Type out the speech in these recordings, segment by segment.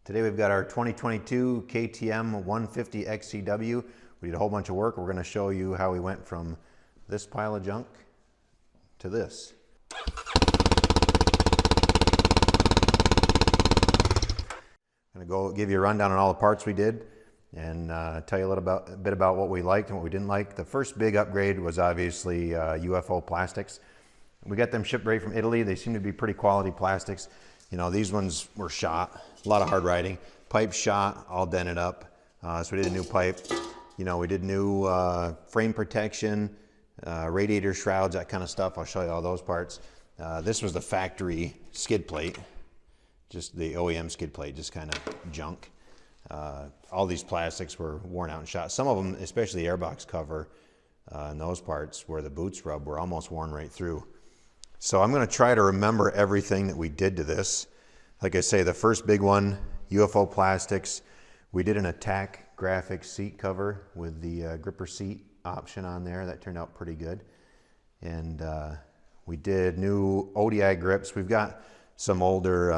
Today we've got our 2022 KTM 150XCW. We did a whole bunch of work. We're going to show you how we went from this pile of junk to this. I'm going to go give you a rundown on all the parts we did and tell you a bit about what we liked and what we didn't like. The first big upgrade was obviously UFO plastics. We got them shipped right from Italy. They seem to be pretty quality plastics. You know, these ones were shot, a lot of hard riding. Pipe shot, all dented up. So we did a new pipe. You know, we did new frame protection, radiator shrouds, that kind of stuff. I'll show you all those parts. This was the factory skid plate, just the OEM skid plate, just kind of junk. All these plastics were worn out and shot. Some of them, especially the airbox cover and those parts where the boots rub, were almost worn right through. So I'm going to try to remember everything that we did to this. Like I say, the first big one, UFO plastics. We did an Attack graphic seat cover with the gripper seat option on there. That turned out pretty good. And we did new ODI grips. We've got some older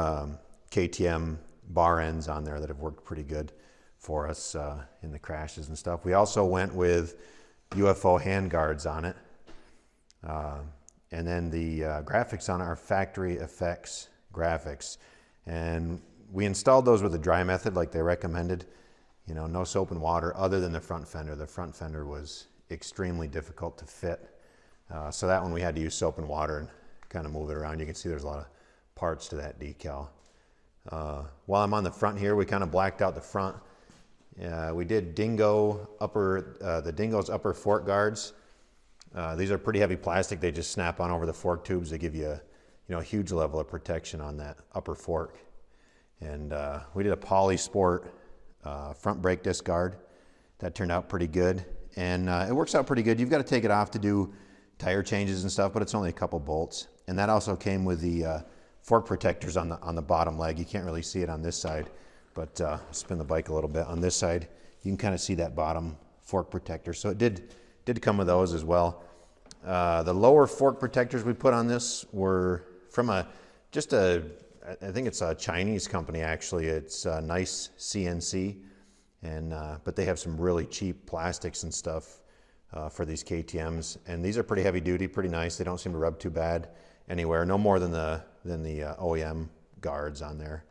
KTM bar ends on there that have worked pretty good for us in the crashes and stuff. We also went with UFO handguards on it. And then the graphics on our factory effects graphics. And we installed those with a dry method like they recommended. You know, no soap and water other than the front fender. The front fender was extremely difficult to fit. So that one we had to use soap and water and kind of move it around. You can see there's a lot of parts to that decal. While I'm on the front here, we kind of blacked out the front. We did Dingo the Dingo's upper fork guards. These are pretty heavy plastic. They just snap on over the fork tubes. They give you a huge level of protection on that upper fork. And we did a Polisport front brake disc guard. That turned out pretty good. And it works out pretty good. You've got to take it off to do tire changes and stuff, but it's only a couple bolts. And that also came with the fork protectors on the bottom leg. You can't really see it on this side, but spin the bike a little bit. On this side, you can kind of see that bottom fork protector. So it did come with those as well. The lower fork protectors we put on this were from I think it's a Chinese company actually. It's Nice CNC, and but they have some really cheap plastics and stuff for these KTMs, and these are pretty heavy duty, pretty nice. They don't seem to rub too bad anywhere. No more than the OEM guards on there.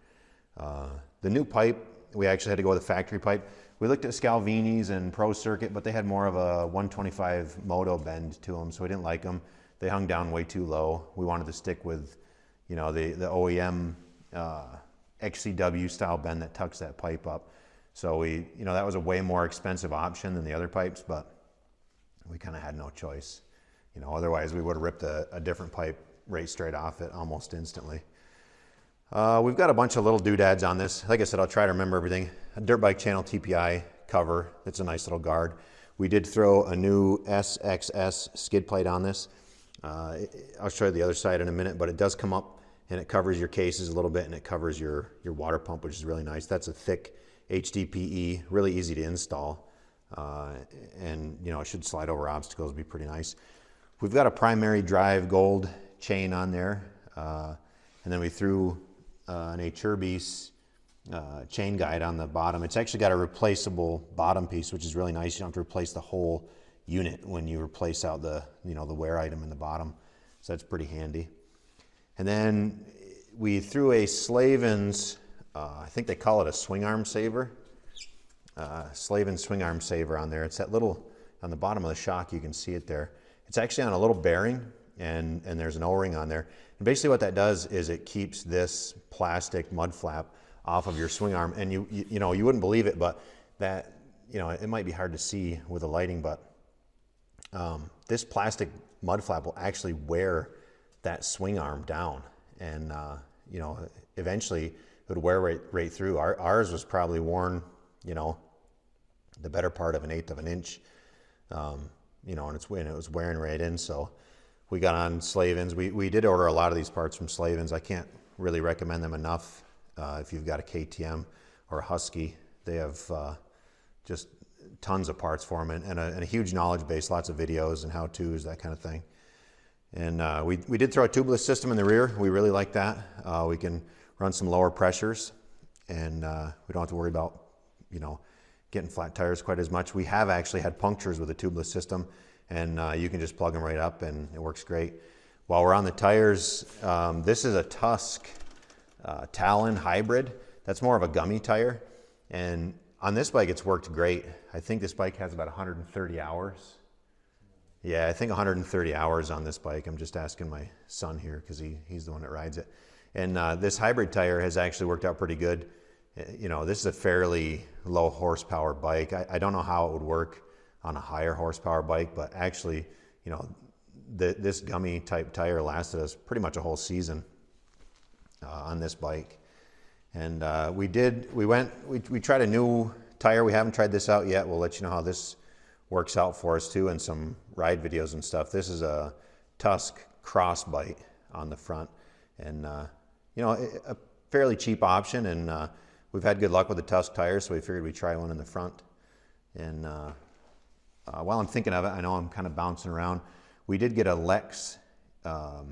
The new pipe, we actually had to go with a factory pipe. We looked at Scalvini's and Pro Circuit, but they had more of a 125 moto bend to them, so we didn't like them. They hung down way too low. We wanted to stick with, the OEM XCW style bend that tucks that pipe up. So that was a way more expensive option than the other pipes, but we kind of had no choice. Otherwise we would have ripped a different pipe right straight off it almost instantly. We've got a bunch of little doodads on this. Like I said, I'll try to remember everything. A Dirt Bike Channel TPI cover. It's a nice little guard. We did throw a new SXS skid plate on this. I'll show you the other side in a minute, but it does come up and it covers your cases a little bit, and it covers your water pump, which is really nice. That's a thick HDPE, really easy to install. And it should slide over obstacles, be pretty nice. We've got a primary drive gold chain on there. And then we threw an Tubliss chain guide on the bottom. It's actually got a replaceable bottom piece, which is really nice. You don't have to replace the whole unit when you replace out the wear item in the bottom. So that's pretty handy. And then we threw a Slavens, I think they call it a Swingarm saver. Slavens Swingarm saver on there. It's that little, on the bottom of the shock, you can see it there. It's actually on a little bearing, and there's an O-ring on there. And basically what that does is it keeps this plastic mud flap off of your swing arm. And you wouldn't believe it, but that, it might be hard to see with the lighting, but this plastic mud flap will actually wear that swing arm down. And, eventually it would wear right through. Ours was probably worn, the better part of 1/8 of an inch, and it was wearing right in. So we got on Slavens. We did order a lot of these parts from Slavens. I can't really recommend them enough. If you've got a KTM or a Husky, they have just tons of parts for them, and a huge knowledge base, lots of videos and how-tos, that kind of thing. And we did throw a Tubliss system in the rear. We really like that. We can run some lower pressures, and we don't have to worry about, you know, getting flat tires quite as much. We have actually had punctures with the Tubliss system, and you can just plug them right up and it works great. While we're on the tires, this is a Tusk Talon hybrid. That's more of a gummy tire, and on this bike it's worked great. I think this bike has about 130 hours. Yeah, I think 130 hours on this bike. I'm just asking my son here because he's the one that rides it. And this hybrid tire has actually worked out pretty good. You know, this is a fairly low horsepower bike. I don't know how it would work on a higher horsepower bike, but actually, you know, this gummy type tire lasted us pretty much a whole season on this bike. And we tried a new tire. We haven't tried this out yet. We'll let you know how this works out for us too, and some ride videos and stuff. This is a Tusk Crossbite on the front, and you know, a fairly cheap option, and we've had good luck with the Tusk tires, so we figured we'd try one in the front. And while I'm thinking of it, I know I'm kind of bouncing around. We did get a Lexx, I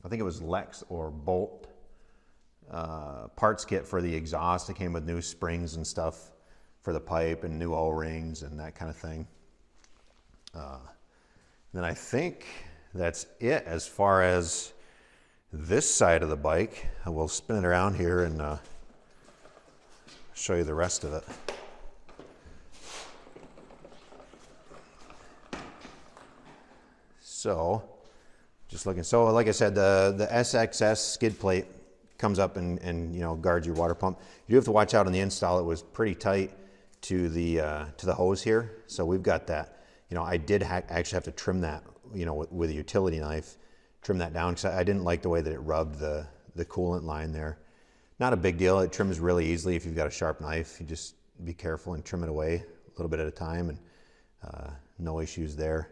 think it was Lexx or Bolt parts kit for the exhaust. It came with new springs and stuff for the pipe and new O-rings and that kind of thing. Then I think that's it as far as this side of the bike. We'll spin it around here and show you the rest of it. So, just looking. So, like I said, the SXS skid plate comes up and you know, guards your water pump. You do have to watch out on the install. It was pretty tight to the hose here, so we've got that. You know, I did actually have to trim that, you know, with a utility knife, trim that down because I didn't like the way that it rubbed the coolant line there. Not a big deal. It trims really easily if you've got a sharp knife. You just be careful and trim it away a little bit at a time, and no issues there.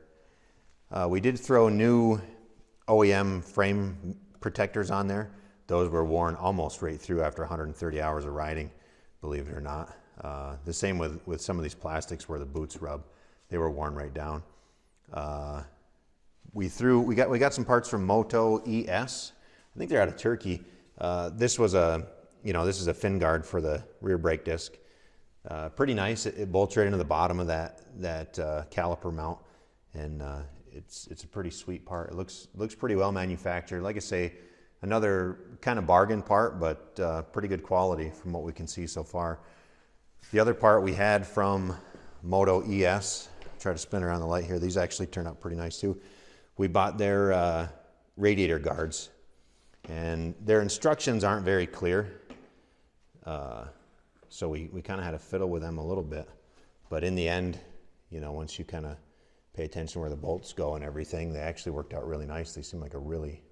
We did throw new OEM frame protectors on there. Those were worn almost right through after 130 hours of riding, believe it or not. The same with some of these plastics where the boots rub. They were worn right down. We got some parts from Moto ES. I think they're out of Turkey. This was this is a fin guard for the rear brake disc. Pretty nice. It bolts right into the bottom of that caliper mount, and it's a pretty sweet part. It looks pretty well manufactured. Like I say, another kind of bargain part, but pretty good quality from what we can see so far. The other part we had from Moto ES. Try to spin around the light here. These actually turned out pretty nice too. We bought their radiator guards, and their instructions aren't very clear. So we kind of had to fiddle with them a little bit. But in the end, you know, once you kind of pay attention where the bolts go and everything, they actually worked out really nice. They seem like a really,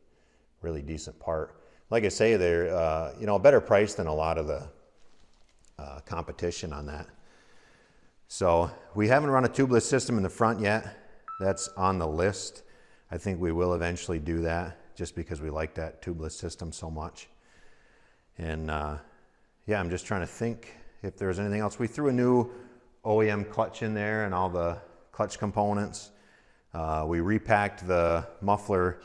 really decent part. Like I say, they're you know, a better price than a lot of the competition on that. So we haven't run a Tubliss system in the front yet. That's on the list. I think we will eventually do that just because we like that Tubliss system so much. And yeah, I'm just trying to think if there's anything else. We threw a new OEM clutch in there and all the clutch components. We repacked the muffler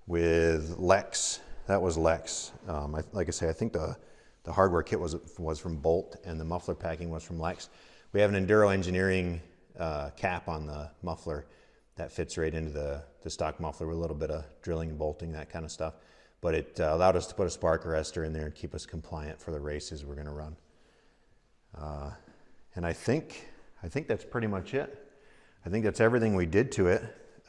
with Lexx. That was Lexx. Like I say, I think the hardware kit was from Bolt, and the muffler packing was from Lexx. We have an Enduro Engineering cap on the muffler that fits right into the stock muffler with a little bit of drilling and bolting, that kind of stuff. But it allowed us to put a spark arrestor in there and keep us compliant for the races we're going to run. And I think that's pretty much it. I think that's everything we did to it.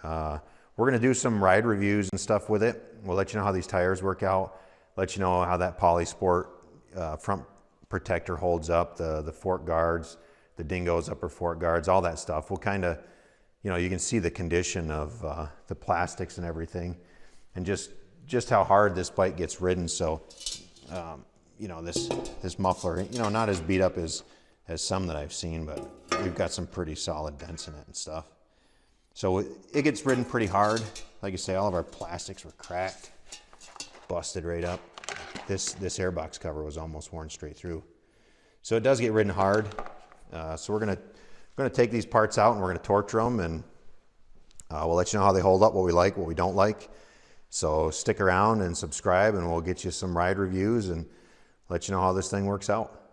We're going to do some ride reviews and stuff with it. We'll let you know how these tires work out, let you know how that Polisport front protector holds up, the fork guards, the Dingo's upper fork guards, all that stuff. We'll kind of, you know, you can see the condition of the plastics and everything, and just how hard this bike gets ridden. So, you know, this muffler, you know, not as beat up as some that I've seen, but we've got some pretty solid dents in it and stuff. So it gets ridden pretty hard. Like I say, all of our plastics were cracked, busted right up. This airbox cover was almost worn straight through. So it does get ridden hard. So we're gonna take these parts out and we're gonna torture them, and we'll let you know how they hold up, what we like, what we don't like. So stick around and subscribe, and we'll get you some ride reviews and let you know how this thing works out.